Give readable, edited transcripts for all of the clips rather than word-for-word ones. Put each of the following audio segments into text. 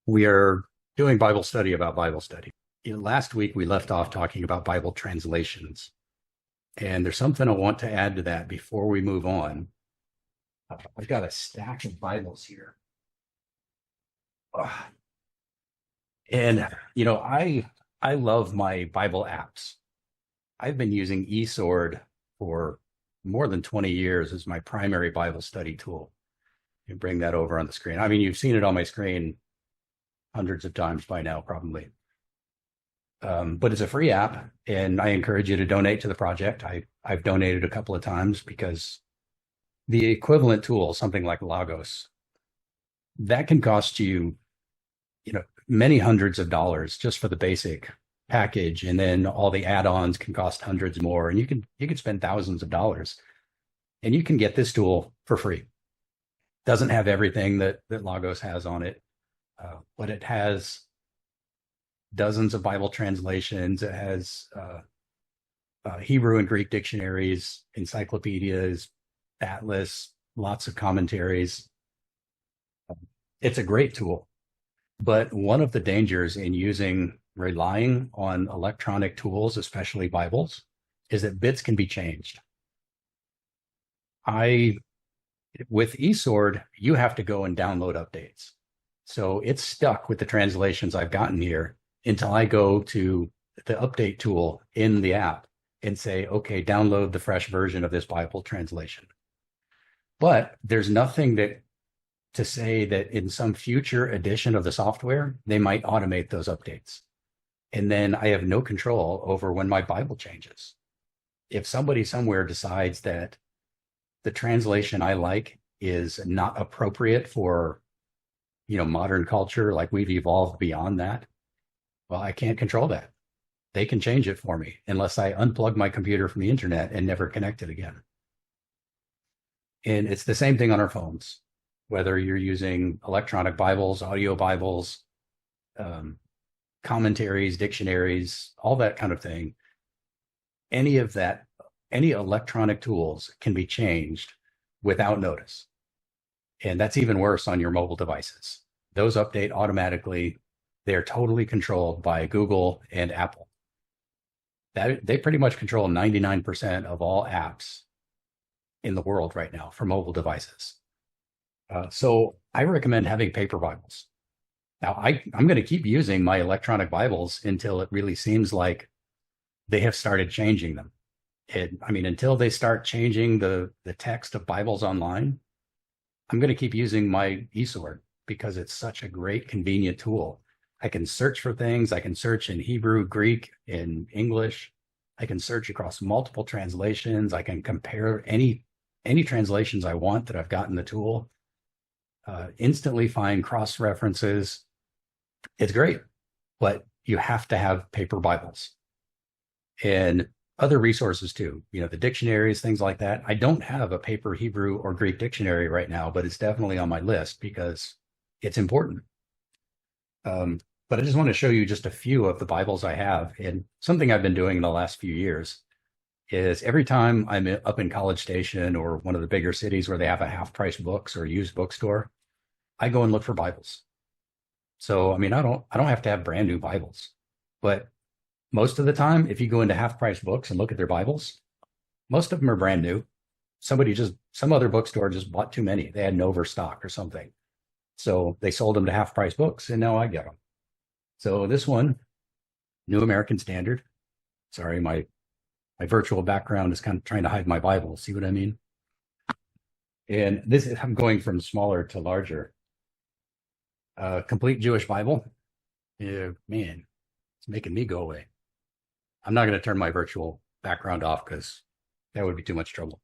We are doing Bible study about Bible study. Last week, we left off talking about Bible translations. And there's something I want to add to that before we move on. I've got a stack of Bibles here. Ugh. And, I love my Bible apps. I've been using eSword for more than 20 years as my primary Bible study tool. You bring that over on the screen. I mean, you've seen it on my screen hundreds of times by now, probably. But it's a free app, and I encourage you to donate to the project. I've donated a couple of times because the equivalent tool, something like Logos, that can cost you, many hundreds of dollars just for the basic package, and then all the add-ons can cost hundreds more, and you can spend thousands of dollars, and you can get this tool for free. Doesn't have everything that Logos has on it, but it has dozens of Bible translations. It has Hebrew and Greek dictionaries, encyclopedias, atlas, lots of commentaries. It's a great tool. But one of the dangers in relying on electronic tools, especially Bibles, is that bits can be changed. With eSword, you have to go and download updates. So it's stuck with the translations I've gotten here until I go to the update tool in the app and say, okay, download the fresh version of this Bible translation. But there's nothing to say that in some future edition of the software, they might automate those updates. And then I have no control over when my Bible changes. If somebody somewhere decides that the translation I like is not appropriate for, modern culture, like we've evolved beyond that, well, I can't control that. They can change it for me unless I unplug my computer from the internet and never connect it again. And it's the same thing on our phones, whether you're using electronic Bibles, audio Bibles, commentaries, dictionaries, all that kind of thing. Any electronic tools can be changed without notice. And that's even worse on your mobile devices. Those update automatically. They're totally controlled by Google and Apple. They pretty much control 99% of all apps in the world right now for mobile devices. So I recommend having paper Bibles. Now, I'm going to keep using my electronic Bibles until it really seems like they have started changing them. Until they start changing the text of Bibles online, I'm going to keep using my eSword because it's such a great, convenient tool. I can search for things. I can search in Hebrew, Greek, in English. I can search across multiple translations. I can compare any translations I want that I've got in the tool. Instantly find cross references. It's great, but you have to have paper Bibles and other resources too. The dictionaries, things like that. I don't have a paper Hebrew or Greek dictionary right now, but it's definitely on my list because it's important. But I just want to show you just a few of the Bibles I have. And something I've been doing in the last few years is every time I'm up in College Station or one of the bigger cities where they have a half-price books or used bookstore, I go and look for Bibles. So, I don't have to have brand new Bibles, but most of the time, if you go into half-price books and look at their Bibles, most of them are brand new. Some other bookstore just bought too many. They had an overstock or something. So they sold them to half-price books, and now I get them. So this one, New American Standard. Sorry, my virtual background is kind of trying to hide my Bible. See what I mean? And I'm going from smaller to larger. Complete Jewish Bible. Yeah, man, it's making me go away. I'm not going to turn my virtual background off because that would be too much trouble.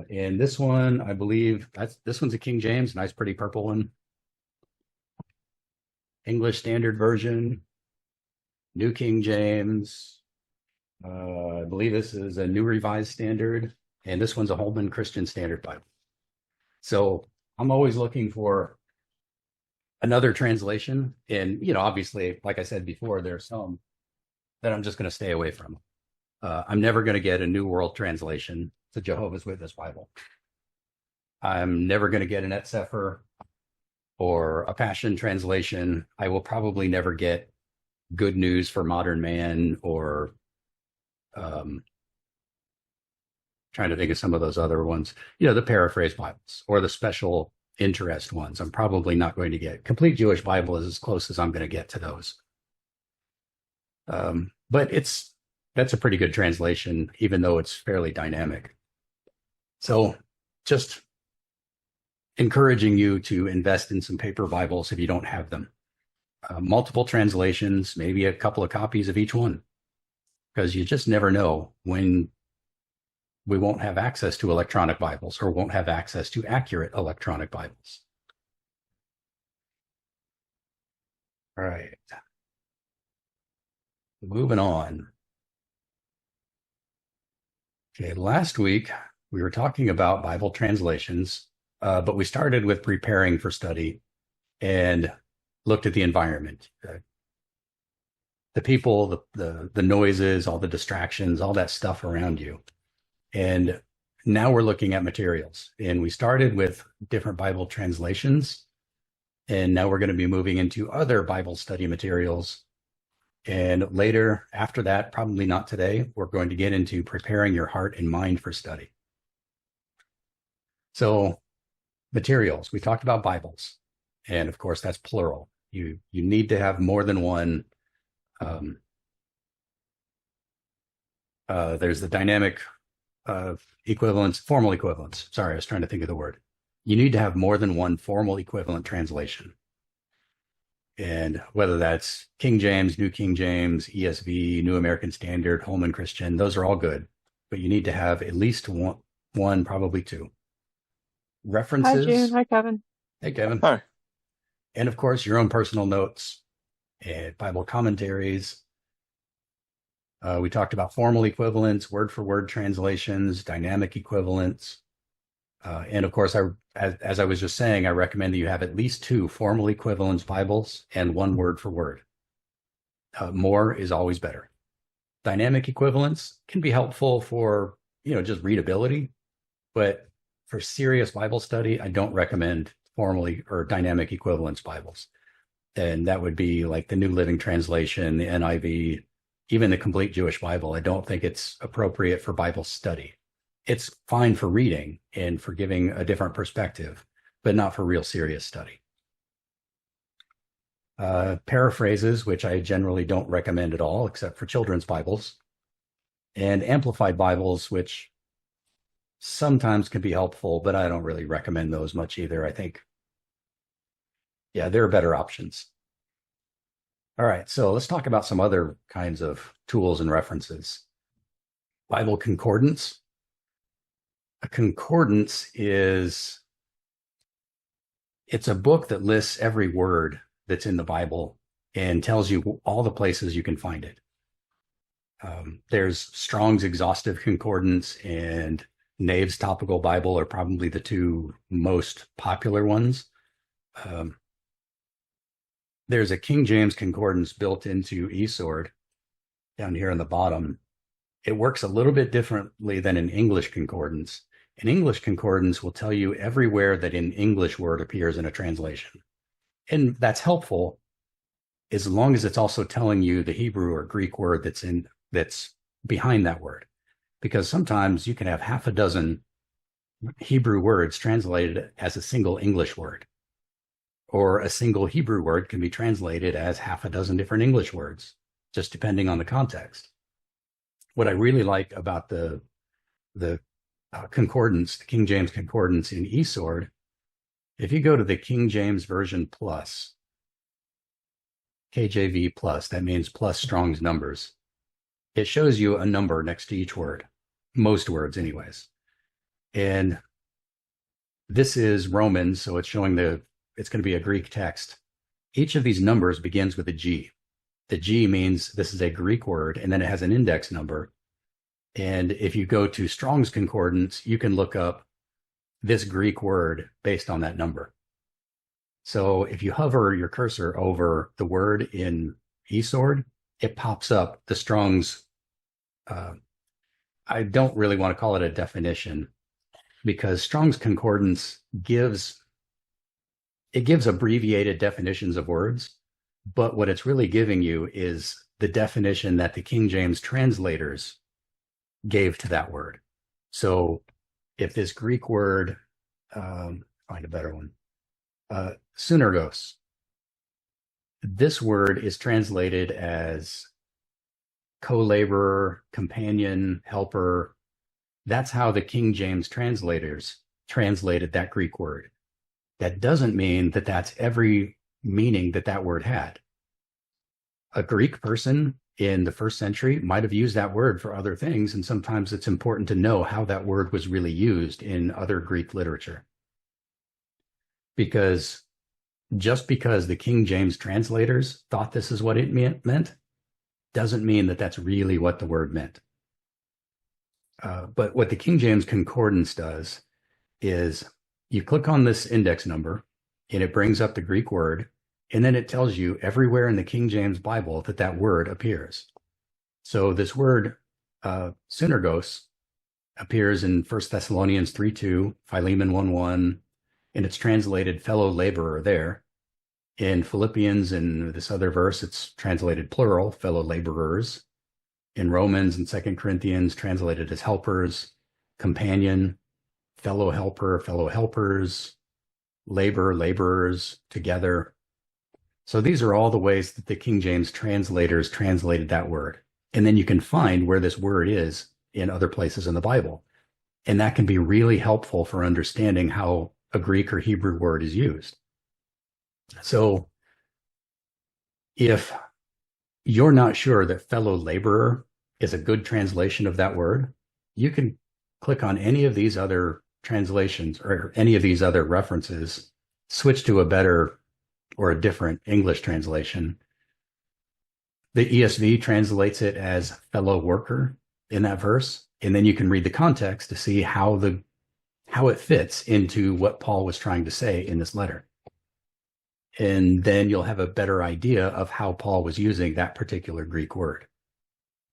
And this one, I believe this one's a King James, nice, pretty purple one. English Standard Version, New King James. I believe this is a New Revised Standard, and this one's a Holman Christian Standard Bible. So I'm always looking for another translation. And, obviously, like I said before, there are some that I'm just going to stay away from. I'm never going to get a New World Translation, the Jehovah's Witness Bible. I'm never going to get an Et Sefer. or a Passion Translation. I will probably never get Good News for Modern Man, or trying to think of some of those other ones, the paraphrase Bibles or the special interest ones. I'm probably not going to get. Complete Jewish Bible is as close as I'm going to get to those. But that's a pretty good translation, even though it's fairly dynamic. So just encouraging you to invest in some paper Bibles if you don't have them. Multiple translations, maybe a couple of copies of each one, because you just never know when we won't have access to electronic Bibles or won't have access to accurate electronic Bibles. All right. Moving on. Okay, last week we were talking about Bible translations, but we started with preparing for study and looked at the environment, the people, the noises, all the distractions, all that stuff around you. And now we're looking at materials. And we started with different Bible translations, and now we're going to be moving into other Bible study materials. And later, after that, probably not today, we're going to get into preparing your heart and mind for study. So materials, we talked about Bibles, and of course that's plural. You need to have more than one. There's the dynamic equivalence, formal equivalence. Sorry, I was trying to think of the word. You need to have more than one formal equivalent translation. And whether that's King James, New King James, ESV, New American Standard, Holman Christian, those are all good. But you need to have at least one, probably two. References. Hi, June. Hi, Kevin. Hey, Kevin. Hi. And of course, your own personal notes and Bible commentaries. We talked about formal equivalents, word-for-word translations, dynamic equivalents. And of course, as I was just saying, I recommend that you have at least two formal equivalence Bibles and one word for word. More is always better. Dynamic equivalents can be helpful for, just readability, but for serious Bible study, I don't recommend formally or dynamic equivalence Bibles. And that would be like the New Living Translation, the NIV, even the Complete Jewish Bible. I don't think it's appropriate for Bible study. It's fine for reading and for giving a different perspective, but not for real serious study. Paraphrases, which I generally don't recommend at all, except for children's Bibles, and Amplified Bibles, which sometimes can be helpful, but I don't really recommend those much either. I think, there are better options. All right, so let's talk about some other kinds of tools and references. Bible concordance. A concordance it's a book that lists every word that's in the Bible and tells you all the places you can find it. There's Strong's Exhaustive Concordance and Nave's Topical Bible are probably the two most popular ones. There's a King James Concordance built into eSword down here on the bottom. It works a little bit differently than an English concordance. An English concordance will tell you everywhere that an English word appears in a translation. And that's helpful as long as it's also telling you the Hebrew or Greek word that's behind that word. Because sometimes you can have half a dozen Hebrew words translated as a single English word. Or a single Hebrew word can be translated as half a dozen different English words, just depending on the context. What I really like about the concordance, the King James Concordance in eSword, if you go to the King James Version Plus, KJV Plus, that means plus Strong's numbers, it shows you a number next to each word, most words anyways. And this is Romans, so it's showing it's going to be a Greek text. Each of these numbers begins with a G. The G means this is a Greek word, and then it has an index number. And if you go to Strong's Concordance, you can look up this Greek word based on that number. So if you hover your cursor over the word in eSword, it pops up the Strong's, I don't really want to call it a definition, because Strong's Concordance gives it gives abbreviated definitions of words, but what it's really giving you is the definition that the King James translators gave to that word. So if this Greek word, find a better one, synergos, this word is translated as co-laborer, companion, helper. That's how the King James translators translated that Greek word. That doesn't mean that that's every meaning that that word had. A Greek person in the first century might have used that word for other things, and sometimes it's important to know how that word was really used in other Greek literature. Because just because the King James translators thought this is what it meant, doesn't mean that that's really what the word meant. But what the King James Concordance does is you click on this index number and it brings up the Greek word, and then it tells you everywhere in the King James Bible that that word appears. So this word, synergos, appears in 1 Thessalonians 3:2, Philemon 1:1, and it's translated fellow laborer there. In Philippians and this other verse, it's translated plural, fellow laborers. In Romans and 2 Corinthians, translated as helpers, companion, fellow helper, fellow helpers, labor, laborers, together. So these are all the ways that the King James translators translated that word. And then you can find where this word is in other places in the Bible. And that can be really helpful for understanding how a Greek or Hebrew word is used. So if you're not sure that fellow laborer is a good translation of that word, you can click on any of these other translations or any of these other references, switch to a better or a different English translation. The ESV translates it as fellow worker in that verse, and then you can read the context to see how it fits into what Paul was trying to say in this letter. And then you'll have a better idea of how Paul was using that particular Greek word,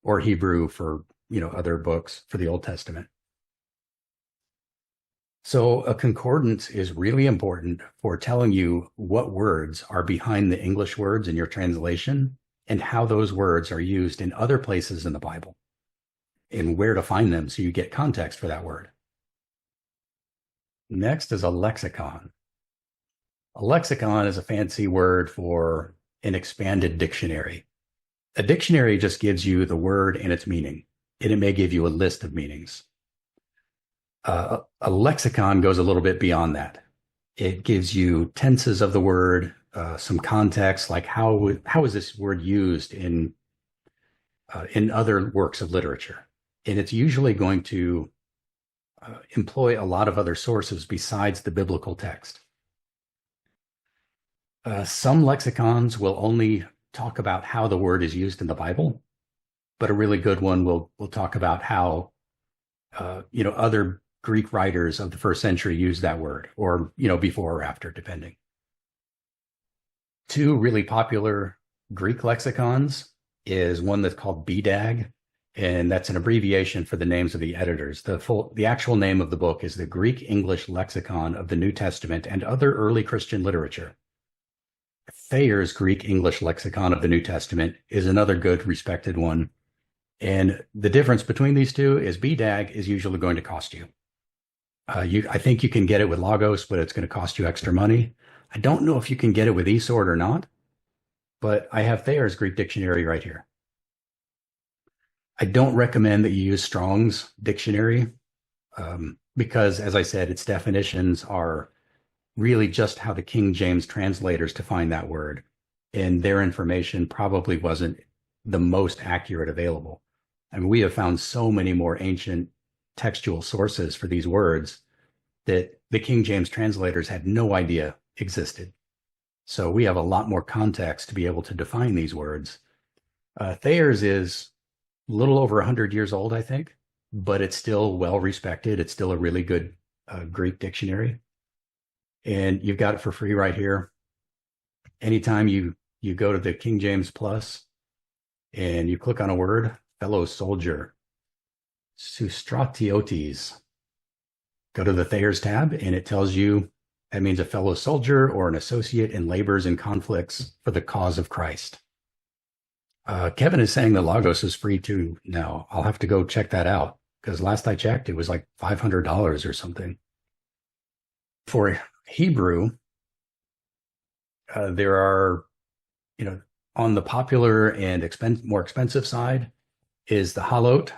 or Hebrew for, other books for the Old Testament. So a concordance is really important for telling you what words are behind the English words in your translation and how those words are used in other places in the Bible and where to find them so you get context for that word. Next is a lexicon. A lexicon is a fancy word for an expanded dictionary. A dictionary just gives you the word and its meaning, and it may give you a list of meanings. A lexicon goes a little bit beyond that. It gives you tenses of the word, some context, like how is this word used in other works of literature, and it's usually going to employ a lot of other sources besides the biblical text. Some lexicons will only talk about how the word is used in the Bible, but a really good one will talk about how other Greek writers of the first century used that word, or before or after, depending. Two really popular Greek lexicons is one that's called BDAG, and that's an abbreviation for the names of the editors. The actual name of the book is the Greek English Lexicon of the New Testament and Other Early Christian Literature. Thayer's Greek English Lexicon of the New Testament is another good, respected one. And the difference between these two is BDAG is usually going to cost you. I think you can get it with Logos, but it's going to cost you extra money. I don't know if you can get it with eSword or not, but I have Thayer's Greek Dictionary right here. I don't recommend that you use Strong's dictionary because, as I said, its definitions are really just how the King James translators defined that word, and their information probably wasn't the most accurate available. I mean, we have found so many more ancient textual sources for these words that the King James translators had no idea existed. So we have a lot more context to be able to define these words. Thayer's is a little over 100 years old, I think, but it's still well respected. It's still a really good Greek dictionary. And you've got it for free right here. Anytime you go to the King James Plus and you click on a word, fellow soldier, Soustratiotes, go to the Thayer's tab and it tells you That means a fellow soldier or an associate in labors and conflicts for the cause of Christ. Kevin is saying the Logos is free too now. I'll have to go check that out because last I checked, it was like $500 or something. For Hebrew, there are, on the popular and more expensive side is the Halot,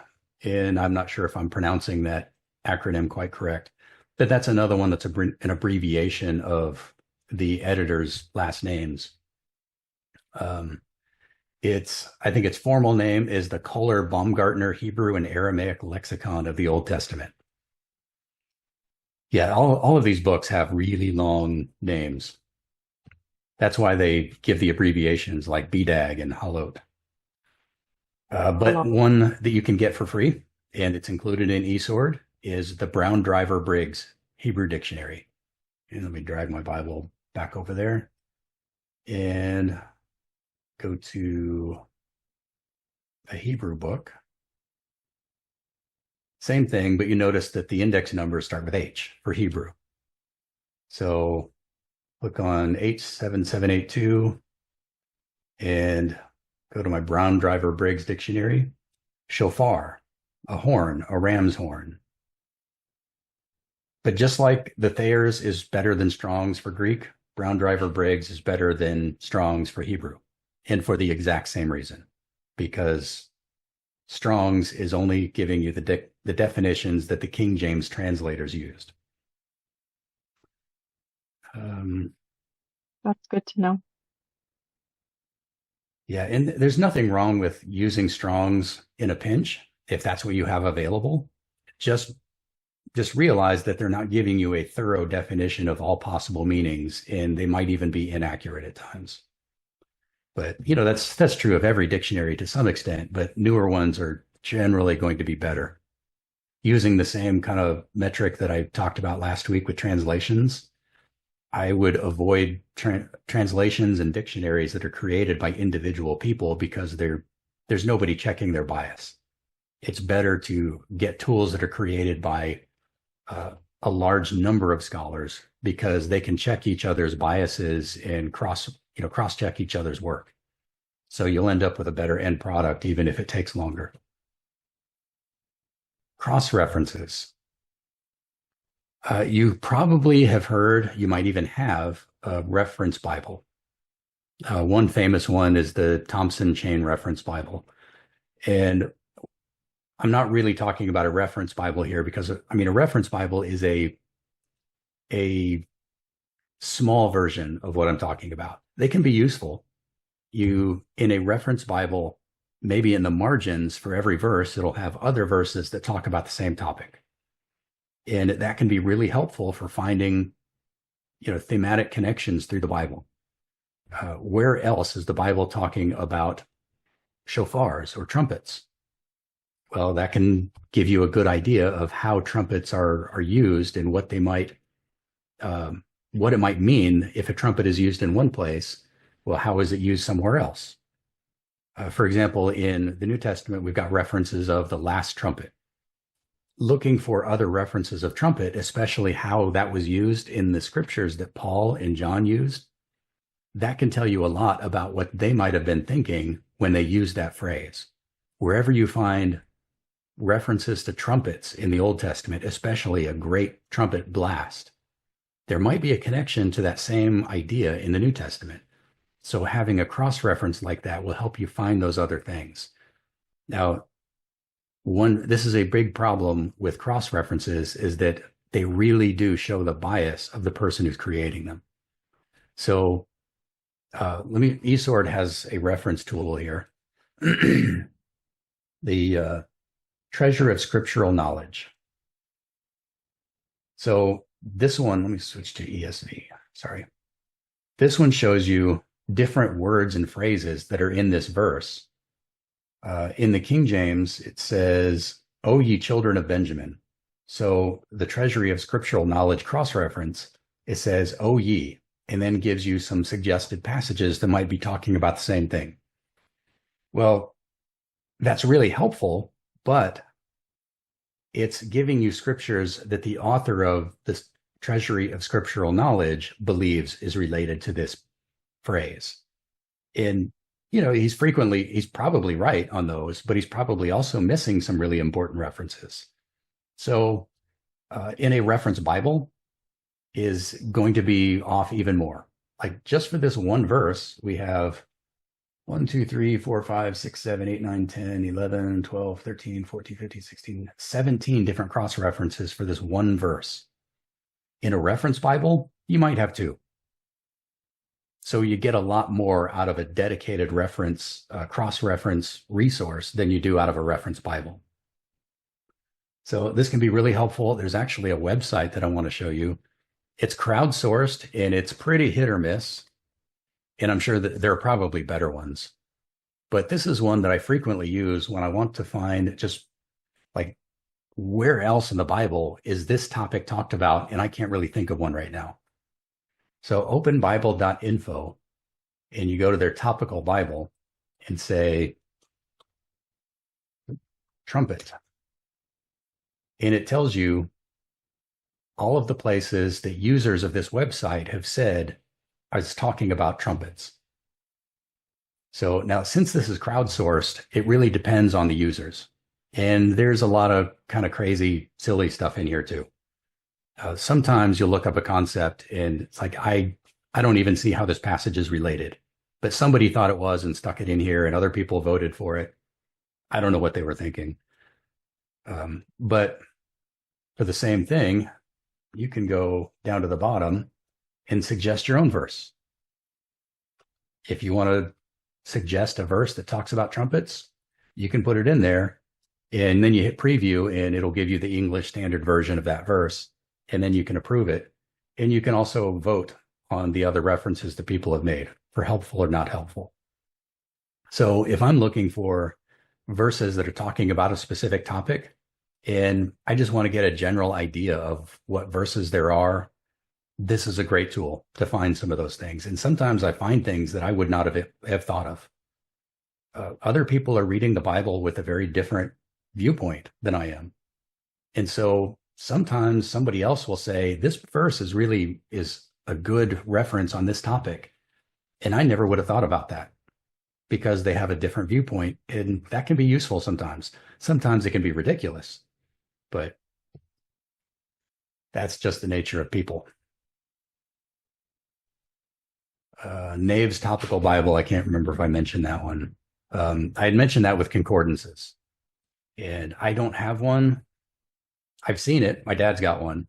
and I'm not sure if I'm pronouncing that acronym quite correct, but that's another one that's an abbreviation of the editor's last names. I think its formal name is the Kohler Baumgartner Hebrew and Aramaic Lexicon of the Old Testament. Yeah, all of these books have really long names. That's why they give the abbreviations like BDAG and Halot. But one that you can get for free, and it's included in eSword, is the Brown Driver Briggs Hebrew Dictionary. And let me drag my Bible back over there and go to a Hebrew book. Same thing, but you notice that the index numbers start with H for Hebrew. So click on H7782 and go to my Brown Driver Briggs Dictionary. Shofar, a horn, a ram's horn. But just like the Thayer's is better than Strong's for Greek, Brown Driver Briggs is better than Strong's for Hebrew. And for the exact same reason, because Strong's is only giving you the definitions that the King James translators used. That's good to know. Yeah, and there's nothing wrong with using Strong's in a pinch if that's what you have available. Just realize that they're not giving you a thorough definition of all possible meanings, and they might even be inaccurate at times. But, that's true of every dictionary to some extent, but newer ones are generally going to be better. Using the same kind of metric that I talked about last week with translations, I would avoid translations and dictionaries that are created by individual people because there's nobody checking their bias. It's better to get tools that are created by a large number of scholars because they can check each other's biases and cross-check each other's work. So you'll end up with a better end product, even if it takes longer. Cross-references. You probably have heard, you might even have a reference Bible. One famous one is the Thompson Chain Reference Bible. And I'm not really talking about a reference Bible here because, a reference Bible is a small version of what I'm talking about. They can be useful. In a reference Bible, maybe in the margins for every verse, it'll have other verses that talk about the same topic. And that can be really helpful for finding, thematic connections through the Bible. Where else is the Bible talking about shofars or trumpets? Well, that can give you a good idea of how trumpets are used and what it might mean if a trumpet is used in one place. Well, how is it used somewhere else? For example, in the New Testament, we've got references of the last trumpet. Looking for other references of trumpet, especially how that was used in the scriptures that Paul and John used, that can tell you a lot about what they might have been thinking when they used that phrase. Wherever you find references to trumpets in the Old Testament, especially a great trumpet blast, there might be a connection to that same idea in the New Testament. So having a cross-reference like that will help you find those other things. Now, this is a big problem with cross-references is that they really do show the bias of the person who's creating them. So eSword has a reference tool here. The Treasure of Scriptural Knowledge. So this one, let me switch to ESV. Sorry. This one shows you different words and phrases that are in this verse. In the King James, it says, "O ye children of Benjamin." So the Treasury of Scriptural Knowledge cross-reference, it says, "O ye," and then gives you some suggested passages that might be talking about the same thing. Well, that's really helpful, but it's giving you scriptures that the author of this treasury of scriptural knowledge believes is related to this phrase. And, he's probably right on those, but he's probably also missing some really important references. So in a reference Bible is going to be off even more. Like just for this one verse, we have 1, 2, 3, 4, 5, 6, 7, 8, 9, 10, 11, 12, 13, 14, 15, 16, 17 different cross references for this one verse. In a reference Bible, you might have 2. So you get a lot more out of a dedicated reference, cross-reference resource than you do out of a reference Bible. So this can be really helpful. There's actually a website that I want to show you. It's crowdsourced and it's pretty hit or miss. And I'm sure that there are probably better ones. But this is one that I frequently use when I want to find just like where else in the Bible is this topic talked about? And I can't really think of one right now. So openbible.info, and you go to their topical Bible and say trumpet. And it tells you all of the places that users of this website have said I was talking about trumpets. So now, since this is crowdsourced, it really depends on the users. And there's a lot of kind of crazy, silly stuff in here too. Sometimes you'll look up a concept and it's like, I don't even see how this passage is related, but somebody thought it was and stuck it in here and other people voted for it. I don't know what they were thinking. But for the same thing, you can go down to the bottom and suggest your own verse. If you want to suggest a verse that talks about trumpets, you can put it in there and then you hit preview and it'll give you the English Standard Version of that verse. And then you can approve it. And you can also vote on the other references that people have made for helpful or not helpful. So if I'm looking for verses that are talking about a specific topic, and I just want to get a general idea of what verses there are, this is a great tool to find some of those things. And sometimes I find things that I would not have thought of. Other people are reading the Bible with a very different viewpoint than I am. And so sometimes somebody else will say, this verse is a good reference on this topic. And I never would have thought about that because they have a different viewpoint. And that can be useful sometimes. Sometimes it can be ridiculous, but that's just the nature of people. Nave's Topical Bible, I can't remember if I mentioned that one. I had mentioned that with concordances. And I don't have one. I've seen it. My dad's got one.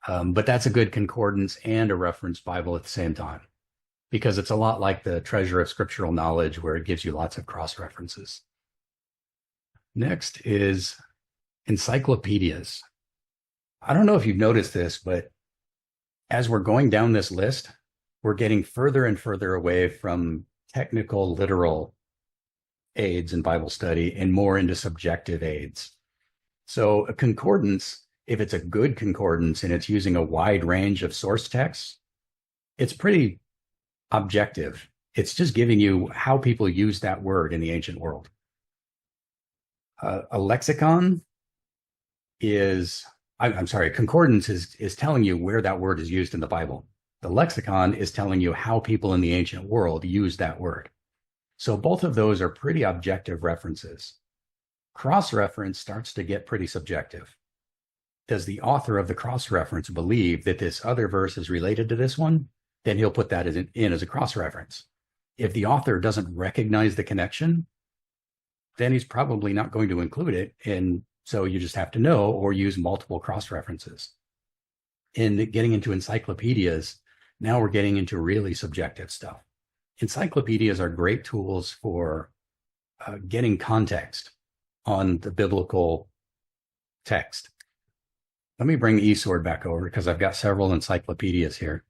But that's a good concordance and a reference Bible at the same time, because it's a lot like the Treasure of Scriptural Knowledge, where it gives you lots of cross-references. Next is encyclopedias. I don't know if you've noticed this, but as we're going down this list, we're getting further and further away from technical, literal aids in Bible study and more into subjective aids. So a concordance, if it's a good concordance and it's using a wide range of source texts, it's pretty objective. It's just giving you how people use that word in the ancient world. A lexicon is, concordance is telling you where that word is used in the Bible. The lexicon is telling you how people in the ancient world use that word. So both of those are pretty objective references. Cross-reference starts to get pretty subjective. Does the author of the cross-reference believe that this other verse is related to this one? Then he'll put that in as a cross-reference. If the author doesn't recognize the connection, then he's probably not going to include it. And so you just have to know or use multiple cross-references. In getting into encyclopedias, now we're getting into really subjective stuff. Encyclopedias are great tools for getting context on the biblical text. Let me bring the eSword back over because I've got several encyclopedias here.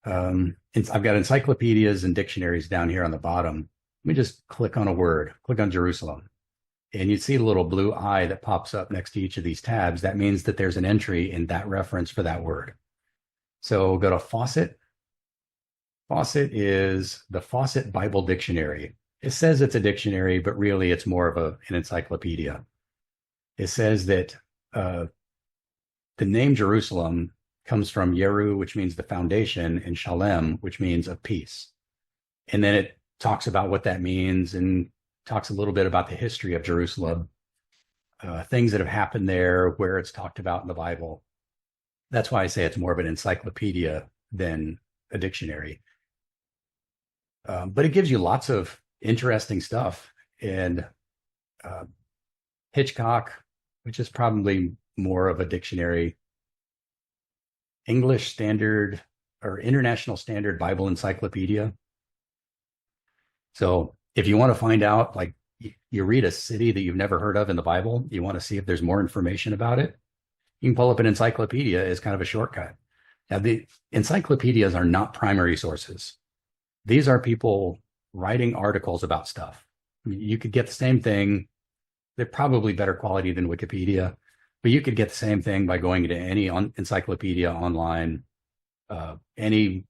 I've got encyclopedias and dictionaries down here on the bottom. Let me just click on a word, click on Jerusalem. And you see the little blue eye that pops up next to each of these tabs. That means that there's an entry in that reference for that word. So go to Fawcett. Fawcett is the Fawcett Bible Dictionary. It says it's a dictionary, but really it's more of an encyclopedia. It says that the name Jerusalem comes from Yeru, which means the foundation, and Shalem, which means of peace. And then it talks about what that means and talks a little bit about the history of Jerusalem, things that have happened there, where it's talked about in the Bible. That's why I say it's more of an encyclopedia than a dictionary. But it gives you lots of interesting stuff. And Hitchcock, which is probably more of a dictionary, English Standard or International Standard Bible Encyclopedia. So if you want to find out, like you read a city that you've never heard of in the Bible, you want to see if there's more information about it, you can pull up an encyclopedia as kind of a shortcut. Now, the encyclopedias are not primary sources. These are people writing articles about stuff. I mean, you could get the same thing. They're probably better quality than Wikipedia, but you could get the same thing by going to any encyclopedia online, any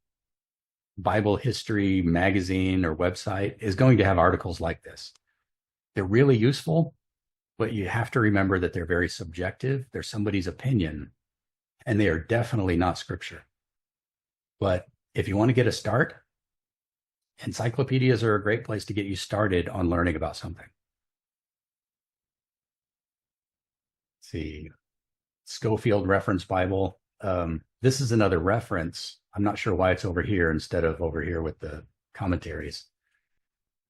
Bible history magazine or website is going to have articles like this. They're really useful, but you have to remember that they're very subjective. They're somebody's opinion, and they are definitely not scripture. But if you want to get a start, encyclopedias are a great place to get you started on learning about something. Let's see, Schofield Reference Bible. This is another reference. I'm not sure why it's over here instead of over here with the commentaries.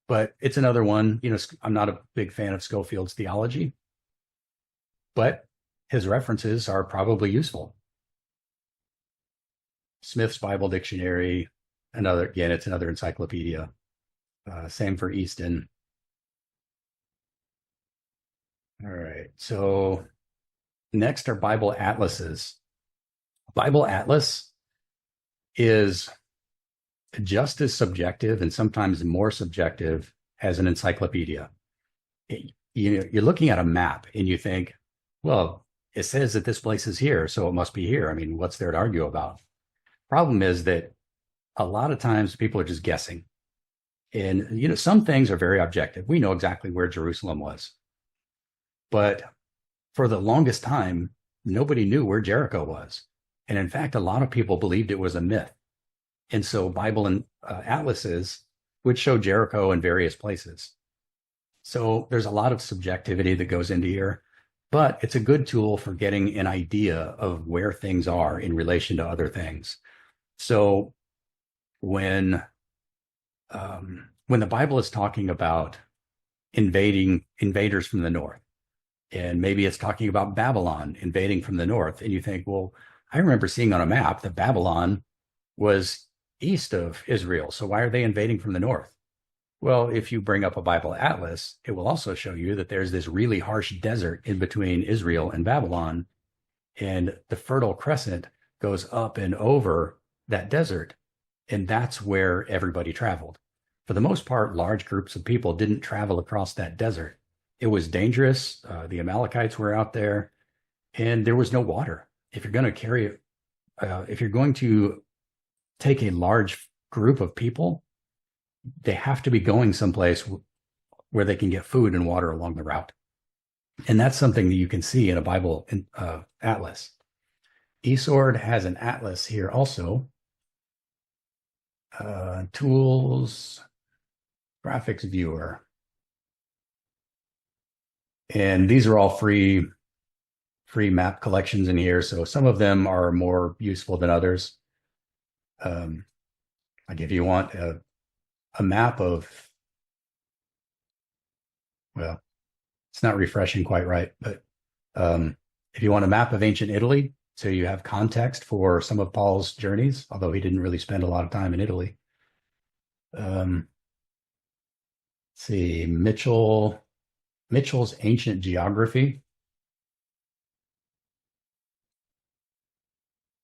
But it's another one. You know, I'm not a big fan of Schofield's theology, but his references are probably useful. Smith's Bible Dictionary, it's another encyclopedia. Same for Easton. All right. So next are Bible atlases. Bible atlas is just as subjective and sometimes more subjective as an encyclopedia. You're looking at a map and you think, well, it says that this place is here, so it must be here. I mean, what's there to argue about? Problem is that a lot of times people are just guessing. And, you know, some things are very objective. We know exactly where Jerusalem was. But for the longest time, nobody knew where Jericho was. And in fact, a lot of people believed it was a myth. And so Bible and atlases would show Jericho in various places. So there's a lot of subjectivity that goes into here, but it's a good tool for getting an idea of where things are in relation to other things. So when the Bible is talking about invaders from the north, and maybe it's talking about Babylon invading from the north, and you think, well, I remember seeing on a map that Babylon was east of Israel, so why are they invading from the north? Well, if you bring up a Bible atlas, it will also show you that there's this really harsh desert in between Israel and Babylon, and the Fertile Crescent goes up and over that desert, and that's where everybody traveled. For the most part, large groups of people didn't travel across that desert. It was dangerous. The Amalekites were out there, and there was no water. If you're going to take a large group of people, they have to be going someplace where they can get food and water along the route. And that's something that you can see in a Bible atlas. eSword has an atlas here also. Tools, graphics viewer. And these are all free map collections in here. So some of them are more useful than others. Like if you want a map of, well, it's not refreshing quite right, but if you want a map of ancient Italy, so you have context for some of Paul's journeys, although he didn't really spend a lot of time in Italy. Let's see, Mitchell's Ancient Geography.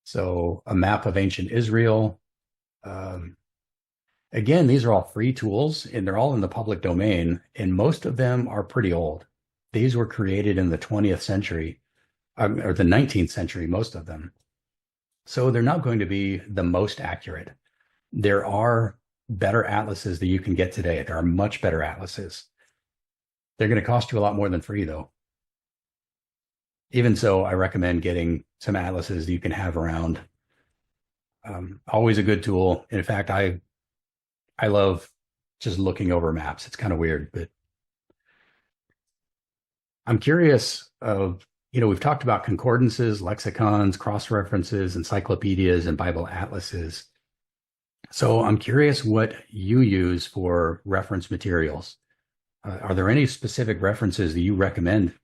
So a map of ancient Israel. Again, these are all free tools, and they're all in the public domain, and most of them are pretty old. These were created in the 20th century, or the 19th century, most of them. So they're not going to be the most accurate. There are better atlases that you can get today. There are much better atlases. They're going to cost you a lot more than free, though. Even so, I recommend getting some atlases you can have around. Always a good tool. In fact, I love just looking over maps. It's kind of weird, but I'm curious of, we've talked about concordances, lexicons, cross references, encyclopedias, and Bible atlases. So I'm curious what you use for reference materials. Are there any specific references that you recommend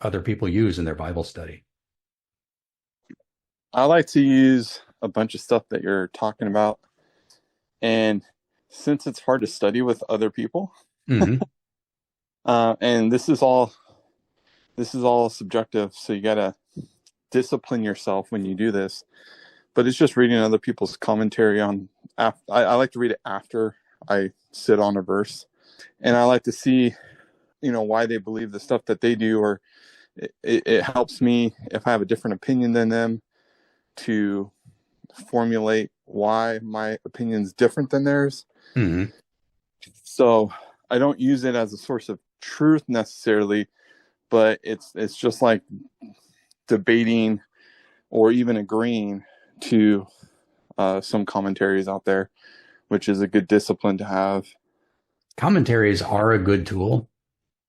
other people use in their Bible study? I like to use a bunch of stuff that you're talking about. And since it's hard to study with other people, Mm-hmm. and this is all subjective, so you gotta discipline yourself when you do this. But it's just reading other people's commentary on. I like to read it after I sit on a verse, and I like to see, why they believe the stuff that they do, or it helps me if I have a different opinion than them to formulate why my opinion's different than theirs. Mm-hmm. So I don't use it as a source of truth necessarily, but it's just like debating or even agreeing to some commentaries out there, which is a good discipline to have. Commentaries are a good tool,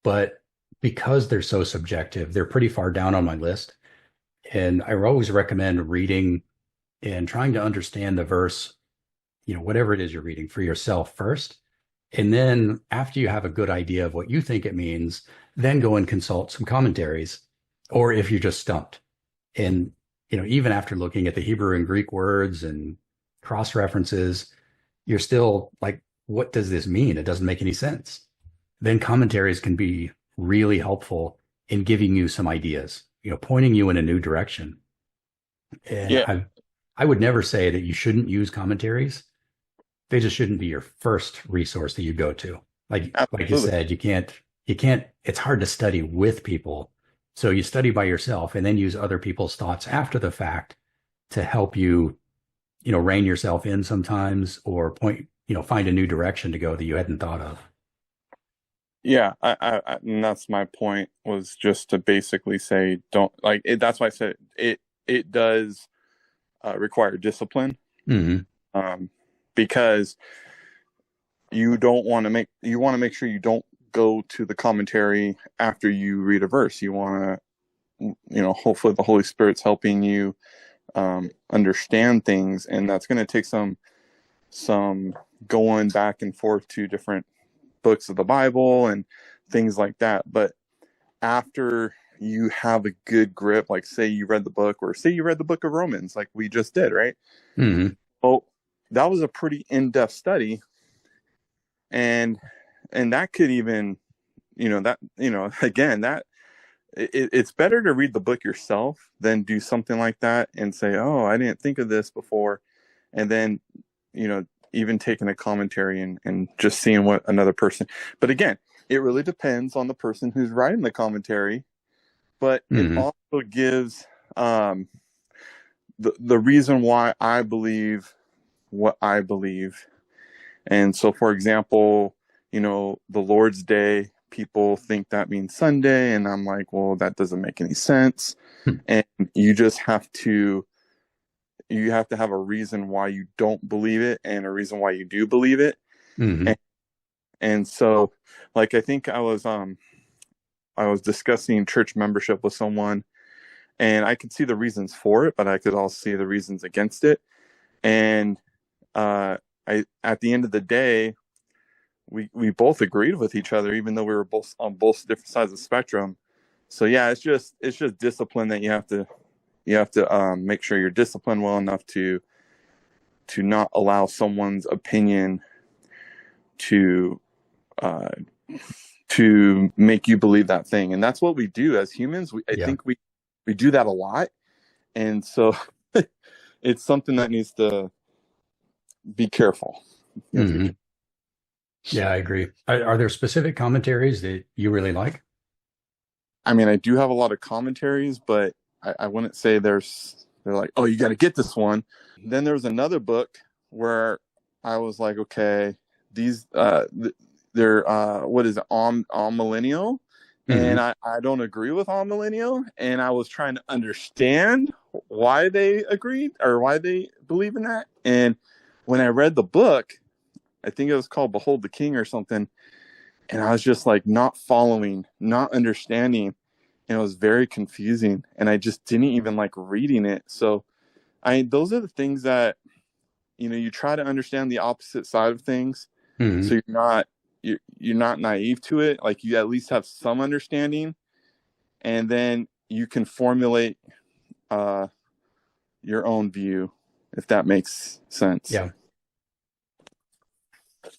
but because they're so subjective, they're pretty far down on my list. And I always recommend reading and trying to understand the verse, whatever it is you're reading for yourself first. And then after you have a good idea of what you think it means, then go and consult some commentaries. Or if you're just stumped. And, even after looking at the Hebrew and Greek words and cross references, you're still like, what does this mean? It doesn't make any sense. Then commentaries can be really helpful in giving you some ideas, pointing you in a new direction. And Yeah, I would never say that you shouldn't use commentaries. They just shouldn't be your first resource that you go to. Like you absolutely. said, you can't, it's hard to study with people. So you study by yourself and then use other people's thoughts after the fact to help you, rein yourself in sometimes or find a new direction to go that you hadn't thought of. Yeah, and that's my point, was just to basically say don't like it. That's why I said it does require discipline, Hmm. um, because you want to make sure you don't go to the commentary after you read a verse. You want to, hopefully the Holy Spirit's helping you understand things, and that's going to take some going back and forth to different books of the Bible and things like that. But after you have a good grip, like say you read the book, or say you read the book of Romans, like we just did, right? Hmm. Well, that was a pretty in-depth study, and that could even, that, again, that it's better to read the book yourself than do something like that and say, oh, I didn't think of this before. And then, even taking a commentary and just seeing what another person, but again, it really depends on the person who's writing the commentary, but it Hmm. also gives the reason why I believe what I believe. And so, for example, the Lord's Day, people think that means Sunday, and I'm like, well, that doesn't make any sense. And you just have to have a reason why you don't believe it and a reason why you do believe it. Hmm. And so, like, I think I was discussing church membership with someone, and I could see the reasons for it, but I could also see the reasons against it. And I at the end of the day, we both agreed with each other, even though we were both on both different sides of the spectrum. So yeah, it's just discipline that you have to make sure you're disciplined well enough to not allow someone's opinion to uh, to make you believe that thing. And that's what we do as humans. I Yeah. think we do that a lot, and so it's something that needs to be careful in the Hmm. future. Yeah, I agree. Are there specific commentaries that you really like? I mean, I do have a lot of commentaries, but I wouldn't say they're like, oh, you got to get this one. Then there was another book where I was like, okay, these they're what is it, on millennial, and Hmm. I don't agree with all millennial, and I was trying to understand why they agreed or why they believe in that. And when I read the book, I think it was called Behold the King or something, and I was just like not following, not understanding, and it was very confusing, and I just didn't even like reading it. So those are the things that, you try to understand the opposite side of things, Hmm. so you're not naive to it. Like, you at least have some understanding, and then you can formulate uh, your own view, if that makes sense. Yeah.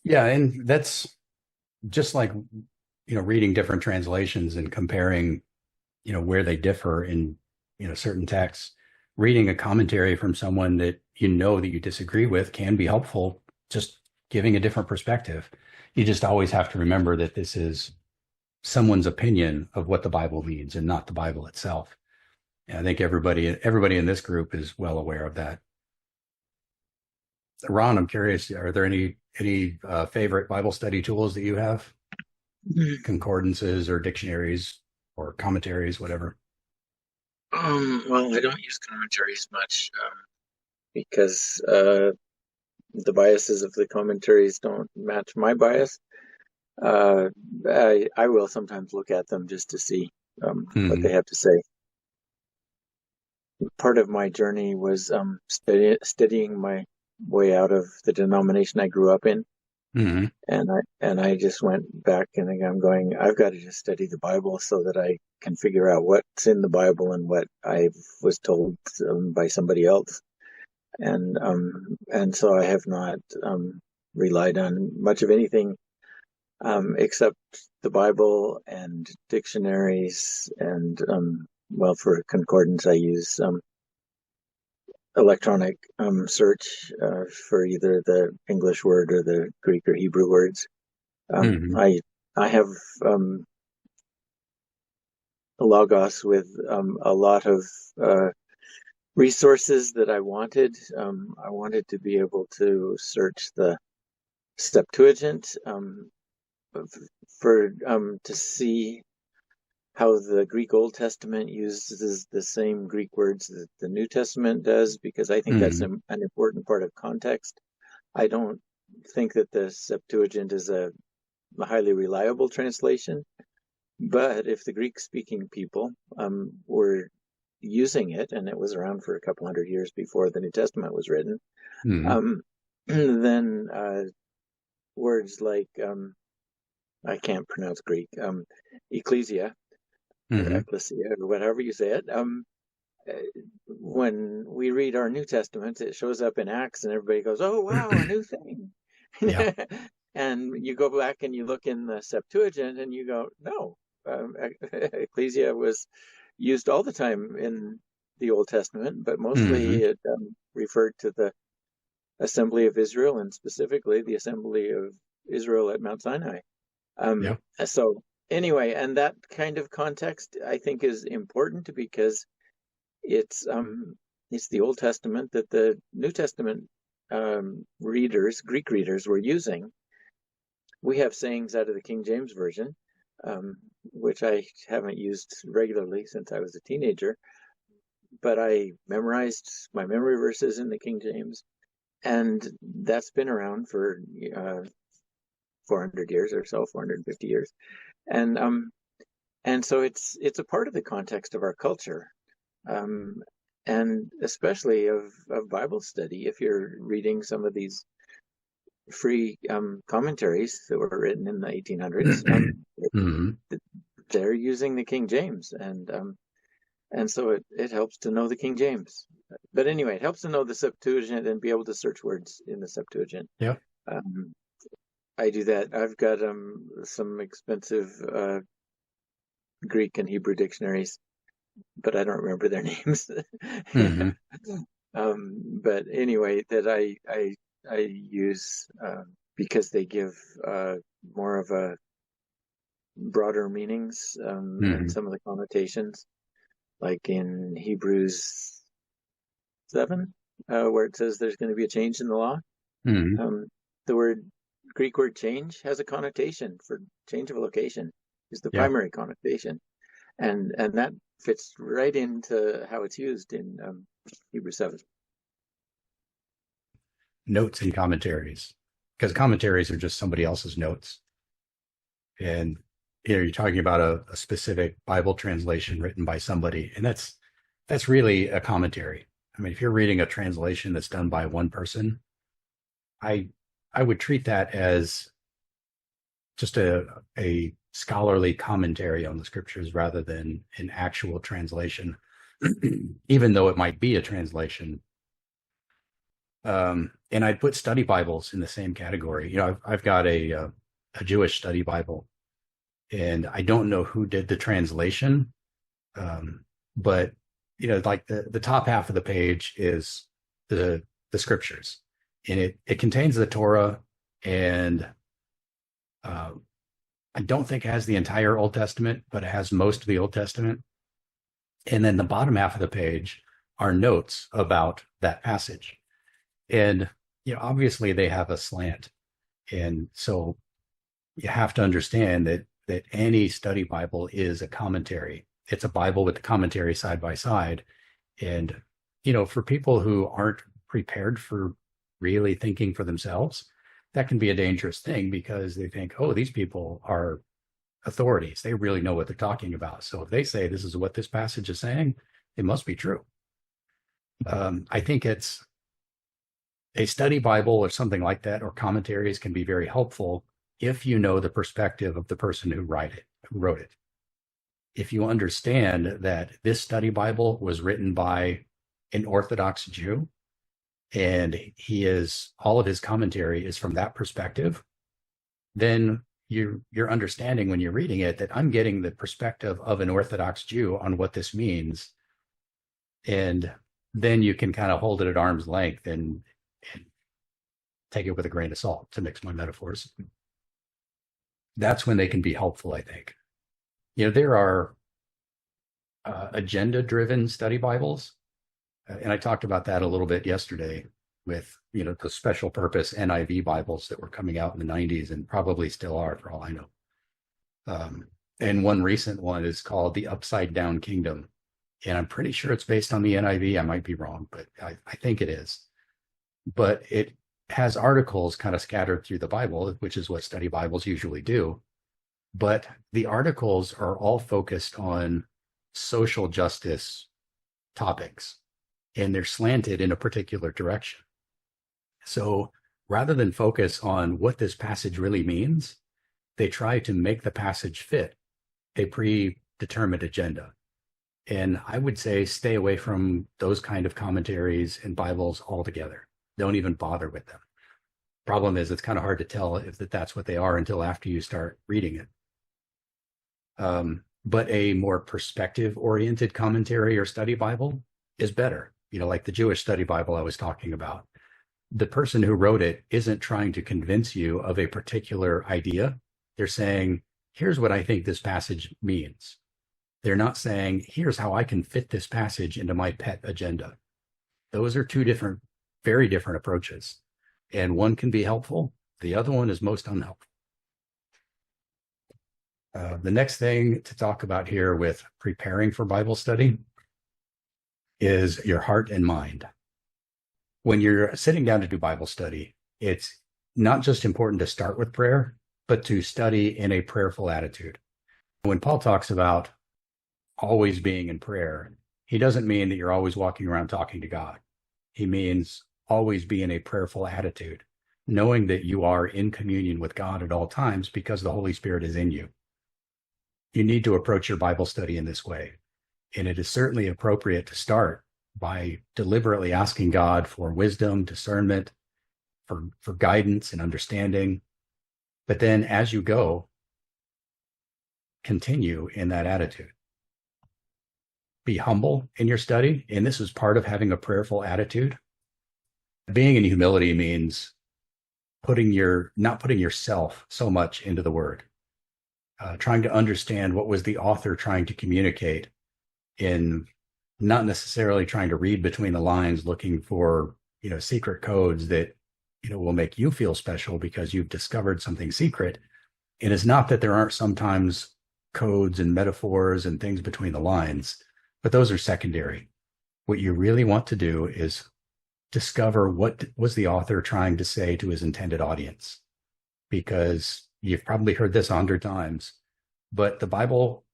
Yeah. And that's just like, reading different translations and comparing, where they differ in, certain texts. Reading a commentary from someone that that you disagree with can be helpful, just giving a different perspective. You just always have to remember that this is someone's opinion of what the Bible means and not the Bible itself. And I think everybody in this group is well aware of that. Ron, I'm curious, are there any favorite Bible study tools that you have? Concordances or dictionaries or commentaries, whatever. Well, I don't use commentaries much because the biases of the commentaries don't match my bias. Uh, I will sometimes look at them just to see what they Hmm. have to say. Part of my journey was studying my way out of the denomination I grew up in, Hmm. and I just went back and I'm going, I've got to just study the Bible so that I can figure out what's in the Bible and what I was told by somebody else. And so I have not relied on much of anything except the Bible and dictionaries and well, for concordance I use electronic search for either the English word or the Greek or Hebrew words. Um, Hmm. I I have a Logos with a lot of resources that I wanted. I wanted to be able to search the Septuagint for to see how the Greek Old Testament uses the same Greek words that the New Testament does, because I think that's Hmm. an important part of context. I don't think that the Septuagint is a highly reliable translation, but if the Greek-speaking people were using it, and it was around for a couple hundred years before the New Testament was written, Hmm. um, then words like I can't pronounce Greek, ecclesia or Hmm. ecclesia or whatever you say it. Uh, when we read our New Testament, it shows up in Acts, and everybody goes, "Oh wow, a new thing." Yeah. And you go back and you look in the Septuagint, and you go, "No, ecclesia was used all the time in the Old Testament, but mostly Hmm. it referred to the assembly of Israel, and specifically the assembly of Israel at Mount Sinai." Yeah. So anyway, and that kind of context I think is important because it's um, it's the Old Testament that the New Testament readers, Greek readers, were using. We have sayings out of the King James Version, um, which I haven't used regularly since I was a teenager, but I memorized my memory verses in the King James, and that's been around for 400 years or so, 450 years, and so it's a part of the context of our culture, um, and especially of Bible study. If you're reading some of these free commentaries that were written in the 1800s, Hmm. they're using the King James, and so it helps to know the King James. But anyway, it helps to know the Septuagint and be able to search words in the Septuagint. Yeah. Um, I do that. I've got some expensive Greek and Hebrew dictionaries, but I don't remember their names. Hmm. But anyway, that I use because they give more of a broader meanings and Hmm. some of the connotations, like in Hebrews 7, where it says there's going to be a change in the law. Hmm. Um, the Greek word change has a connotation for change of location. is the Yeah. primary connotation, and that fits right into how it's used in Hebrews 7. Notes and commentaries, because commentaries are just somebody else's notes. And you're talking about a specific Bible translation written by somebody, and that's really a commentary. I mean, if you're reading a translation that's done by one person, I I would treat that as just a scholarly commentary on the scriptures rather than an actual translation, even though it might be a translation. And I'd put study Bibles in the same category. I've got a Jewish study Bible, and I don't know who did the translation, but like the top half of the page is the scriptures, and it contains the Torah, and uh, I don't think it has the entire Old Testament, but it has most of the Old Testament. And then the bottom half of the page are notes about that passage. And obviously they have a slant, and so you have to understand that any study Bible is a commentary. It's a Bible with the commentary side by side. And for people who aren't prepared for really thinking for themselves, that can be a dangerous thing, because they think, oh, these people are authorities. They really know what they're talking about. So if they say this is what this passage is saying, it must be true. I think it's a study Bible or something like that, or commentaries, can be very helpful if you know the perspective of the person who wrote it. If you understand that this study Bible was written by an Orthodox Jew, and all of his commentary is from that perspective, then you're understanding when you're reading it that I'm getting the perspective of an Orthodox Jew on what this means. And then you can kind of hold it at arm's length and take it with a grain of salt, to mix my metaphors. That's when they can be helpful, I think. There are agenda-driven study Bibles, and I talked about that a little bit yesterday with the special purpose NIV Bibles that were coming out in the 90s and probably still are, for all I know. And one recent one is called The Upside Down Kingdom, and I'm pretty sure it's based on the NIV. I might be wrong, but I think it is. But it has articles kind of scattered through the Bible, which is what study Bibles usually do. But the articles are all focused on social justice topics, and they're slanted in a particular direction. So rather than focus on what this passage really means, they try to make the passage fit a predetermined agenda. And I would say stay away from those kind of commentaries and Bibles altogether. Don't even bother with them. Problem is, it's kind of hard to tell if that's what they are until after you start reading it. But a more perspective-oriented commentary or study Bible is better. Like the Jewish study Bible I was talking about. The person who wrote it isn't trying to convince you of a particular idea. They're saying, here's what I think this passage means. They're not saying, here's how I can fit this passage into my pet agenda. Those are two very different approaches. And one can be helpful. The other one is most unhelpful. The next thing to talk about here with preparing for Bible study is your heart and mind. When you're sitting down to do Bible study, it's not just important to start with prayer, but to study in a prayerful attitude. When Paul talks about always being in prayer, he doesn't mean that you're always walking around talking to God. He means always be in a prayerful attitude, knowing that you are in communion with God at all times because the Holy Spirit is in you. You need to approach your Bible study in this way. And it is certainly appropriate to start by deliberately asking God for wisdom, discernment, for guidance and understanding. But then as you go, continue in that attitude. Be humble in your study. And this is part of having a prayerful attitude. Being in humility means not putting yourself so much into the word. Trying to understand what was the author trying to communicate, in not necessarily trying to read between the lines, looking for, secret codes that, will make you feel special because you've discovered something secret. And it's not that there aren't sometimes codes and metaphors and things between the lines, but those are secondary. What you really want to do is discover what was the author trying to say to his intended audience, because you've probably heard this 100 times, but the Bible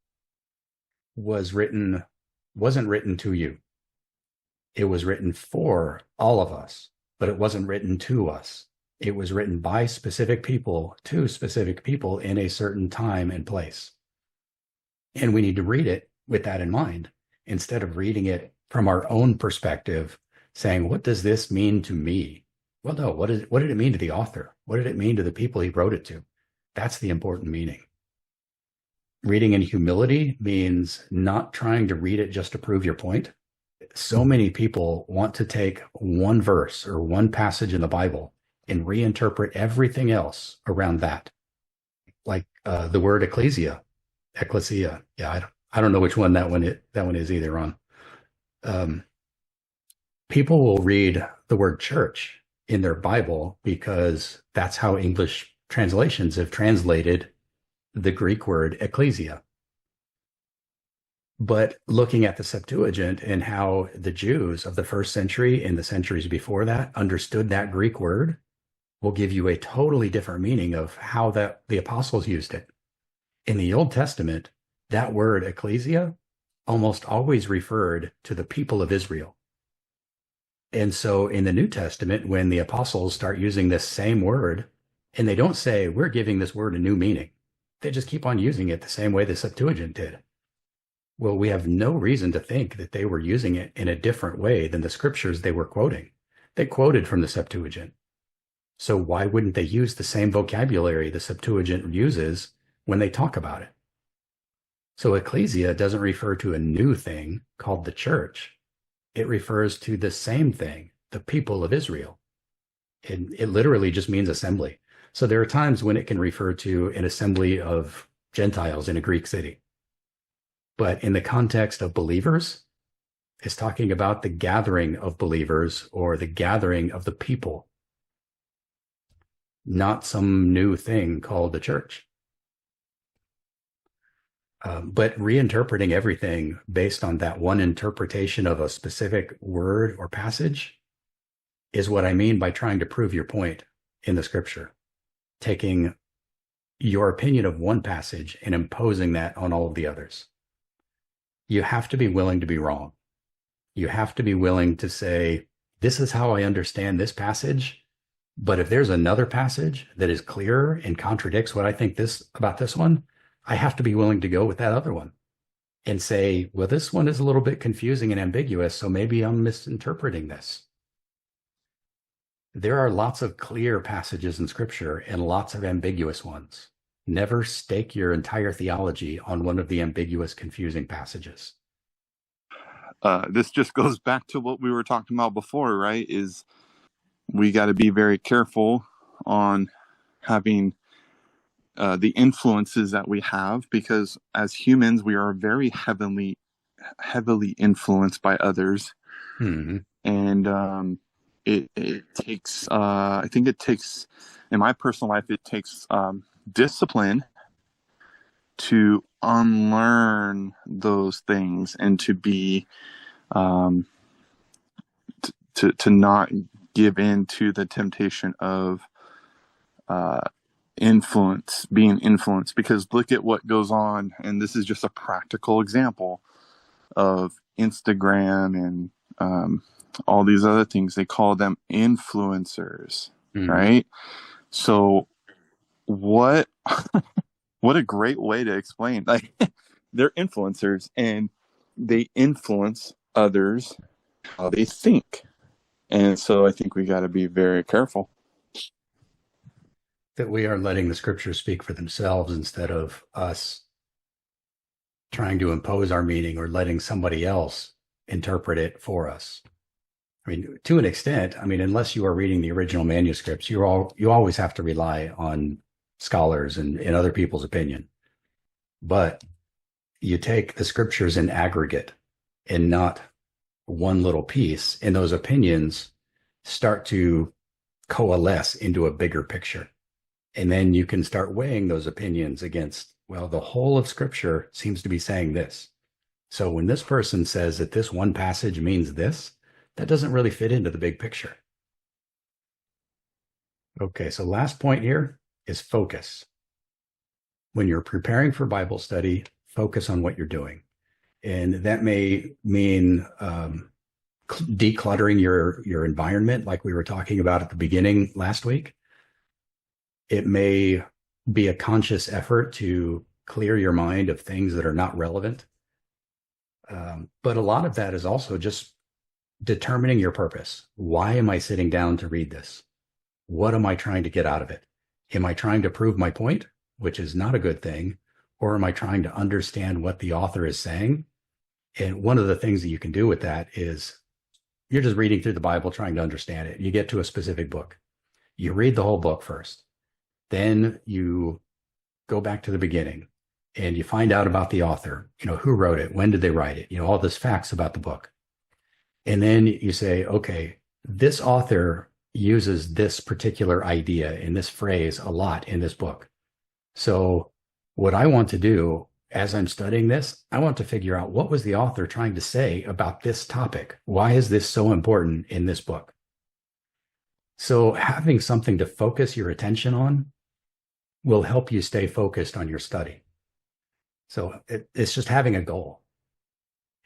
wasn't written to you. It was written for all of us, but it wasn't written to us. It was written by specific people to specific people in a certain time and place. And we need to read it with that in mind, instead of reading it from our own perspective, saying, what does this mean to me? Well, no, what did it mean to the author? What did it mean to the people he wrote it to? That's the important meaning. Reading in humility means not trying to read it just to prove your point. So many people want to take one verse or one passage in the Bible and reinterpret everything else around that. Like the word ecclesia. Yeah, I don't know which one that one is either, Ron. People will read the word church in their Bible because that's how English translations have translated the Greek word ecclesia. But looking at the Septuagint and how the Jews of the first century and the centuries before that understood that Greek word will give you a totally different meaning of how the apostles used it. In the Old Testament, that word ecclesia almost always referred to the people of Israel. And so in the New Testament, when the apostles start using this same word, and they don't say, we're giving this word a new meaning, they just keep on using it the same way the Septuagint did. Well, we have no reason to think that they were using it in a different way than the scriptures they were quoting. They quoted from the Septuagint. So why wouldn't they use the same vocabulary the Septuagint uses when they talk about it? So ecclesia doesn't refer to a new thing called the church. It refers to the same thing, the people of Israel. It literally just means assembly. So there are times when it can refer to an assembly of Gentiles in a Greek city. But in the context of believers, it's talking about the gathering of believers or the gathering of the people, not some new thing called the church. But reinterpreting everything based on that one interpretation of a specific word or passage is what I mean by trying to prove your point in the scripture, taking your opinion of one passage and imposing that on all of the others. You have to be willing to be wrong. You have to be willing to say, this is how I understand this passage, but if there's another passage that is clearer and contradicts what I think about this one, I have to be willing to go with that other one and say, well, this one is a little bit confusing and ambiguous, so maybe I'm misinterpreting this. There are lots of clear passages in Scripture and lots of ambiguous ones. Never stake your entire theology on one of the ambiguous, confusing passages. This just goes back to what we were talking about before, right? Is we got to be very careful on having the influences that we have, because as humans, we are very heavily influenced by others. Mm-hmm. And it takes, I think it takes, in my personal life, it takes discipline to unlearn those things and to be, to not give in to the temptation of being influenced. Because look at what goes on, and this is just a practical example of Instagram and all these other things. They call them influencers, right? So what a great way to explain, like, they're influencers and they influence others how they think. And so I think we got to be very careful that we are letting the scriptures speak for themselves instead of us trying to impose our meaning or letting somebody else interpret it for us. I mean, to an extent, unless you are reading the original manuscripts, you always have to rely on scholars and other people's opinion. But you take the scriptures in aggregate and not one little piece, and those opinions start to coalesce into a bigger picture. And then you can start weighing those opinions against Well, the whole of Scripture seems to be saying this. So when this person says that this one passage means this, that doesn't really fit into the big picture. Okay, so last point here is focus. When you're preparing for Bible study, focus on what you're doing. And that may mean decluttering your environment, like we were talking about at the beginning last week. It may be a conscious effort to clear your mind of things that are not relevant. But a lot of that is also just determining your purpose. Why am I sitting down to read this? What am I trying to get out of it? Am I trying to prove my point, which is not a good thing? Or am I trying to understand what the author is saying? And one of the things that you can do with that is you're just reading through the Bible, trying to understand it. You get to a specific book. You read the whole book first. Then you go back to the beginning and you find out about the author, who wrote it, when did they write it, all this facts about the book. And then you say, okay, this author uses this particular idea in this phrase a lot in this book. So what I want to do as I'm studying this, I want to figure out what was the author trying to say about this topic? Why is this so important in this book? So having something to focus your attention on will help you stay focused on your study. So it's just having a goal.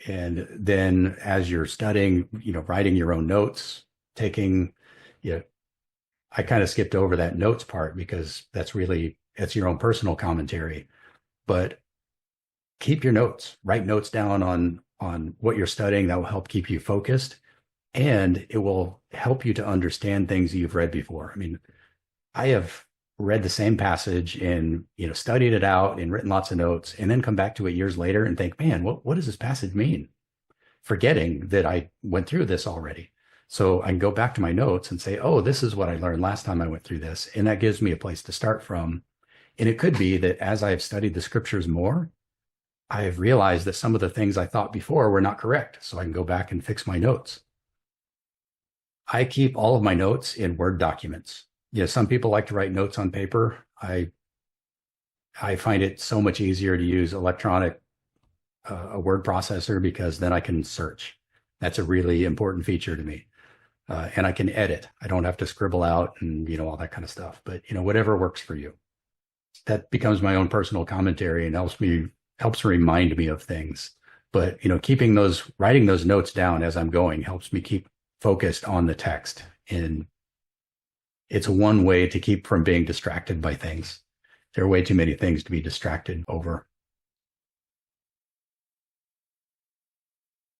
And then as you're studying, writing your own notes, taking, I kind of skipped over that notes part because it's your own personal commentary, but keep your notes, write notes down on what you're studying. That will help keep you focused, and it will help you to understand things you've read before. I mean, I have read the same passage and, studied it out and written lots of notes, and then come back to it years later and think, man, what does this passage mean? Forgetting that I went through this already. So I can go back to my notes and say, oh, this is what I learned last time I went through this. And that gives me a place to start from. And it could be that as I've studied the scriptures more, I have realized that some of the things I thought before were not correct. So I can go back and fix my notes. I keep all of my notes in Word documents. Some people like to write notes on paper. I find it so much easier to use electronic, a word processor, because then I can search. That's a really important feature to me. And I can edit. I don't have to scribble out and, all that kind of stuff. But, whatever works for you. That becomes my own personal commentary and helps remind me of things. But, writing those notes down as I'm going helps me keep focused on the text. And it's one way to keep from being distracted by things. There are way too many things to be distracted over.